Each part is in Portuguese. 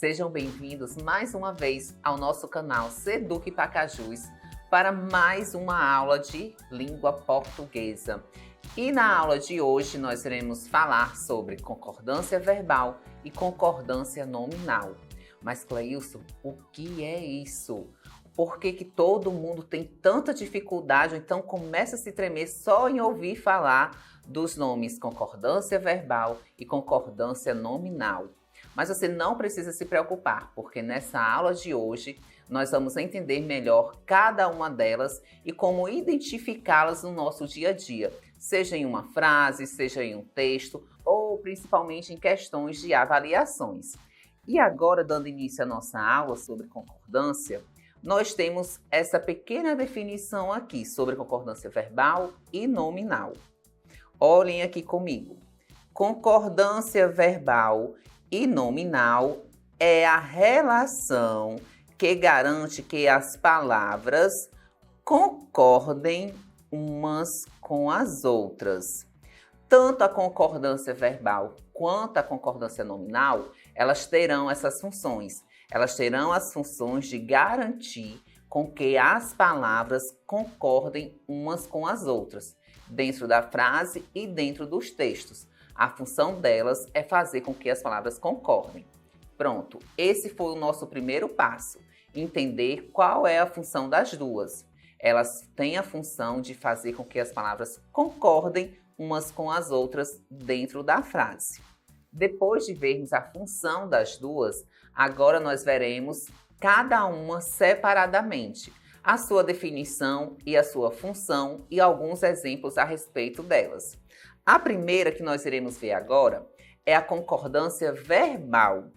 Sejam bem-vindos mais uma vez ao nosso canal Seduc Pacajus para mais uma aula de língua portuguesa. E na aula de hoje nós iremos falar sobre concordância verbal e concordância nominal. Mas, Cleilson, o que é isso? Por que todo mundo tem tanta dificuldade, então começa a se tremer só em ouvir falar dos nomes concordância verbal e concordância nominal? Mas você não precisa se preocupar, porque nessa aula de hoje nós vamos entender melhor cada uma delas e como identificá-las no nosso dia a dia, seja em uma frase, seja em um texto ou principalmente em questões de avaliações. E agora, dando início à nossa aula sobre concordância, nós temos essa pequena definição aqui sobre concordância verbal e nominal. Olhem aqui comigo. Concordância verbal e nominal é a relação que garante que as palavras concordem umas com as outras. Tanto a concordância verbal quanto a concordância nominal, elas terão essas funções. Elas terão as funções de garantir com que as palavras concordem umas com as outras, dentro da frase e dentro dos textos. A função delas é fazer com que as palavras concordem. Pronto, esse foi o nosso primeiro passo, entender qual é a função das duas. Elas têm a função de fazer com que as palavras concordem umas com as outras dentro da frase. Depois de vermos a função das duas, agora nós veremos cada uma separadamente, a sua definição e a sua função e alguns exemplos a respeito delas. A primeira que nós iremos ver agora é a concordância verbal.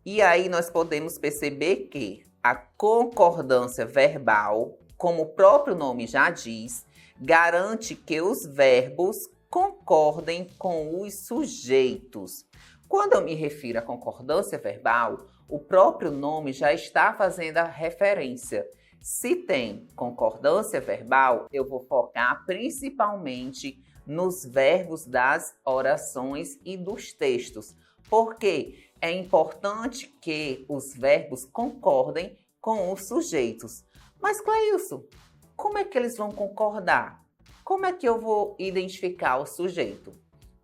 E aí nós podemos perceber que a concordância verbal, como o próprio nome já diz, garante que os verbos concordem com os sujeitos. Quando eu me refiro à concordância verbal, o próprio nome já está fazendo a referência. Se tem concordância verbal, eu vou focar principalmente nos verbos das orações e dos textos, porque é importante que os verbos concordem com os sujeitos. Mas, Cleilson, como é que eles vão concordar? Como é que eu vou identificar o sujeito?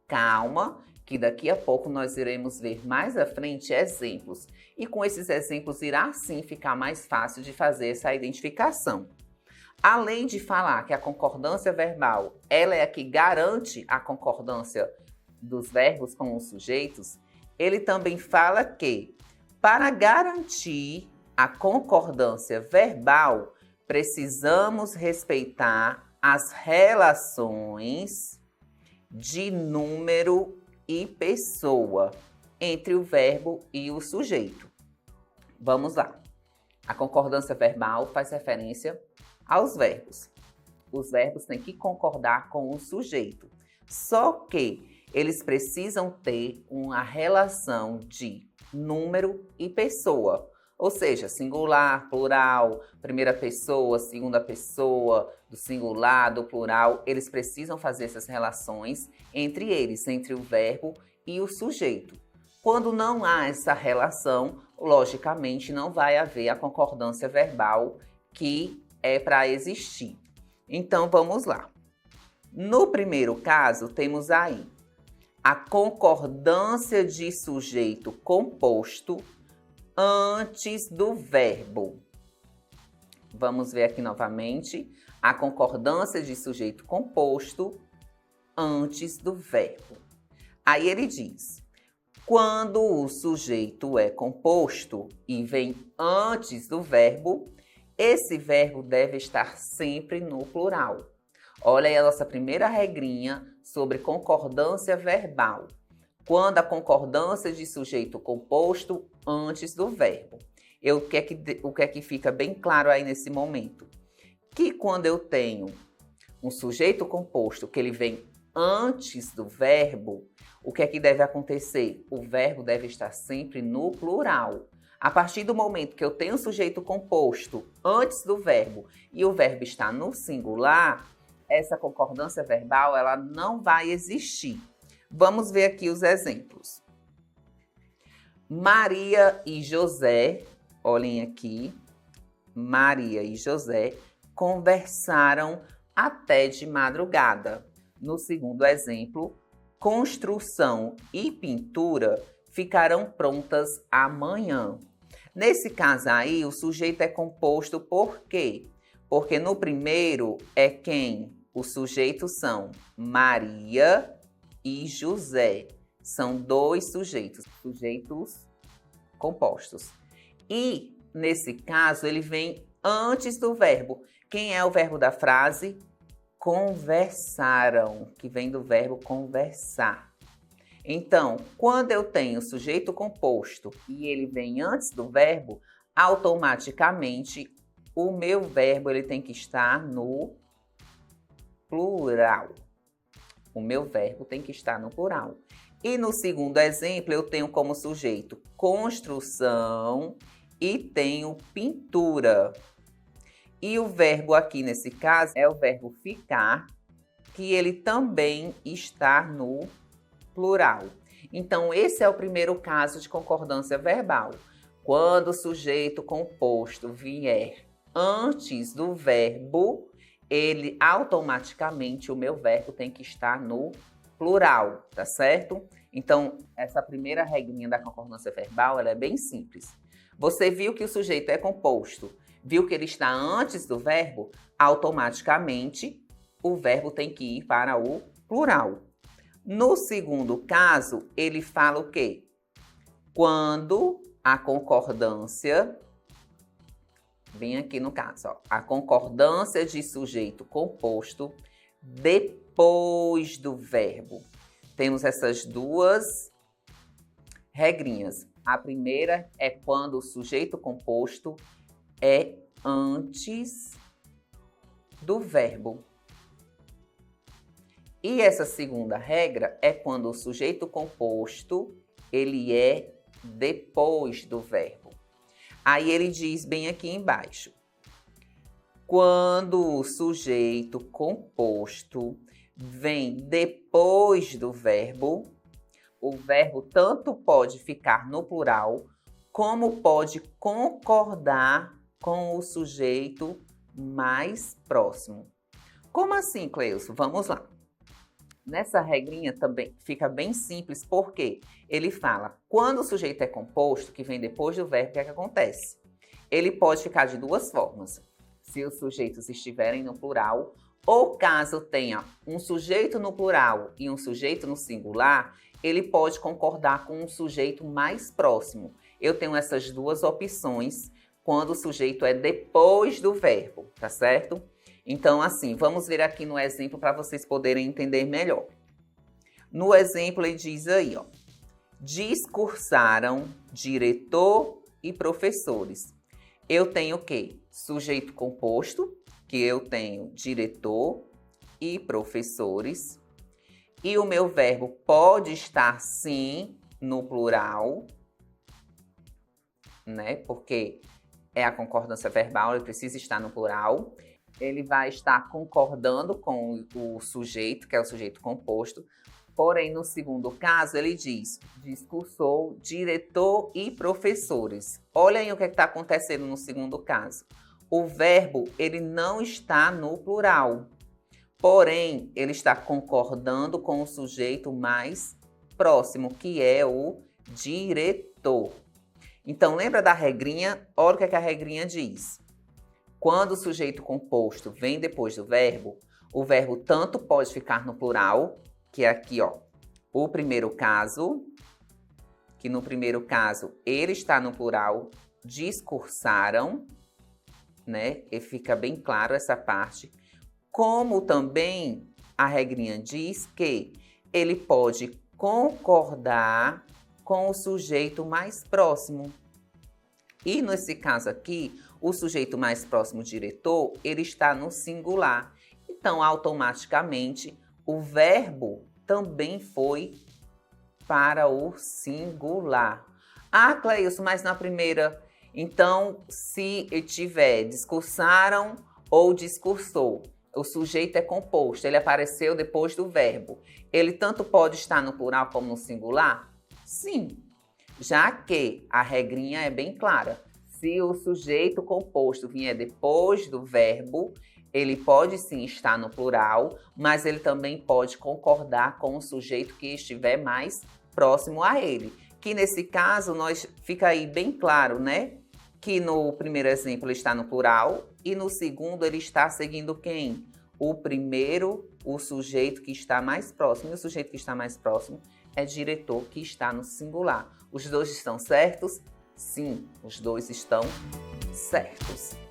Calma, que daqui a pouco nós iremos ver mais à frente exemplos. E com esses exemplos irá sim ficar mais fácil de fazer essa identificação. Além de falar que a concordância verbal ela é a que garante a concordância dos verbos com os sujeitos, ele também fala que, para garantir a concordância verbal, precisamos respeitar as relações de número e pessoa entre o verbo e o sujeito. Vamos lá. A concordância verbal faz referência aos verbos. Os verbos têm que concordar com o sujeito. Só que eles precisam ter uma relação de número e pessoa. Ou seja, singular, plural, primeira pessoa, segunda pessoa, do singular, do plural. Eles precisam fazer essas relações entre eles, entre o verbo e o sujeito. Quando não há essa relação, logicamente não vai haver a concordância verbal que é para existir. Então, vamos lá. No primeiro caso, temos aí a concordância de sujeito composto antes do verbo. Vamos ver aqui novamente a concordância de sujeito composto antes do verbo. Aí ele diz: quando o sujeito é composto e vem antes do verbo, esse verbo deve estar sempre no plural. Olha aí a nossa primeira regrinha sobre concordância verbal. Quando a concordância de sujeito composto antes do verbo. O que é que fica bem claro aí nesse momento? Que quando eu tenho um sujeito composto que ele vem antes do verbo, o que é que deve acontecer? O verbo deve estar sempre no plural. A partir do momento que eu tenho um sujeito composto antes do verbo e o verbo está no singular, essa concordância verbal ela não vai existir. Vamos ver aqui os exemplos. Maria e José, olhem aqui, Maria e José conversaram até de madrugada. No segundo exemplo, construção e pintura ficarão prontas amanhã. Nesse caso aí, o sujeito é composto por quê? Porque no primeiro é quem? Os sujeitos são Maria e José. São dois sujeitos compostos. E, nesse caso, ele vem antes do verbo. Quem é o verbo da frase? Conversaram, que vem do verbo conversar. Então, quando eu tenho sujeito composto e ele vem antes do verbo, automaticamente o meu verbo ele tem que estar no plural. O meu verbo tem que estar no plural. E no segundo exemplo, eu tenho como sujeito construção e tenho pintura. E o verbo aqui, nesse caso, é o verbo ficar, que ele também está no plural. Então, esse é o primeiro caso de concordância verbal. Quando o sujeito composto vier antes do verbo, ele automaticamente, o meu verbo tem que estar no plural, tá certo? Então, essa primeira regrinha da concordância verbal, ela é bem simples. Você viu que o sujeito é composto, viu que ele está antes do verbo, automaticamente o verbo tem que ir para o plural. No segundo caso, ele fala o quê? Quando a concordância, vem aqui no caso, ó, a concordância de sujeito composto depois do verbo. Temos essas duas regrinhas. A primeira é quando o sujeito composto é antes do verbo. E essa segunda regra é quando o sujeito composto ele é depois do verbo. Aí ele diz bem aqui embaixo. Quando o sujeito composto vem depois do verbo, o verbo tanto pode ficar no plural, como pode concordar com o sujeito mais próximo. Como assim, Cleilson? Vamos lá. Nessa regrinha também fica bem simples, porque ele fala, quando o sujeito é composto, que vem depois do verbo, o que é que acontece? Ele pode ficar de duas formas. Se os sujeitos estiverem no plural, ou caso tenha um sujeito no plural e um sujeito no singular, ele pode concordar com um sujeito mais próximo. Eu tenho essas duas opções quando o sujeito é depois do verbo, tá certo? Então, assim, vamos ver aqui no exemplo para vocês poderem entender melhor. No exemplo, ele diz aí, ó. Discursaram diretor e professores. Eu tenho o quê? Sujeito composto, que eu tenho diretor e professores. E o meu verbo pode estar, sim, no plural, né? Porque é a concordância verbal, ele precisa estar no plural. Ele vai estar concordando com o sujeito, que é o sujeito composto. Porém, no segundo caso, ele diz, discursou diretor e professores. Olha aí o que está acontecendo no segundo caso. O verbo, ele não está no plural. Porém, ele está concordando com o sujeito mais próximo, que é o diretor. Então, lembra da regrinha? Olha o que a regrinha diz. Quando o sujeito composto vem depois do verbo, o verbo tanto pode ficar no plural, que é aqui, ó, o primeiro caso, que no primeiro caso ele está no plural, discursaram, né? E fica bem claro essa parte. Como também a regrinha diz que ele pode concordar com o sujeito mais próximo. E nesse caso aqui, o sujeito mais próximo, diretor, ele está no singular. Então, automaticamente, o verbo também foi para o singular. Ah, Cleilson, mas na primeira... Então, se tiver discursaram ou discursou, o sujeito é composto, ele apareceu depois do verbo. Ele tanto pode estar no plural como no singular? Sim. já que a regrinha é bem clara. Se o sujeito composto vier depois do verbo, ele pode sim estar no plural, mas ele também pode concordar com o sujeito que estiver mais próximo a ele. Que nesse caso, fica aí bem claro, né? Que no primeiro exemplo ele está no plural e no segundo ele está seguindo quem? O primeiro, o sujeito que está mais próximo. E o sujeito que está mais próximo é diretor, que está no singular. Os dois estão certos? Sim, os dois estão certos.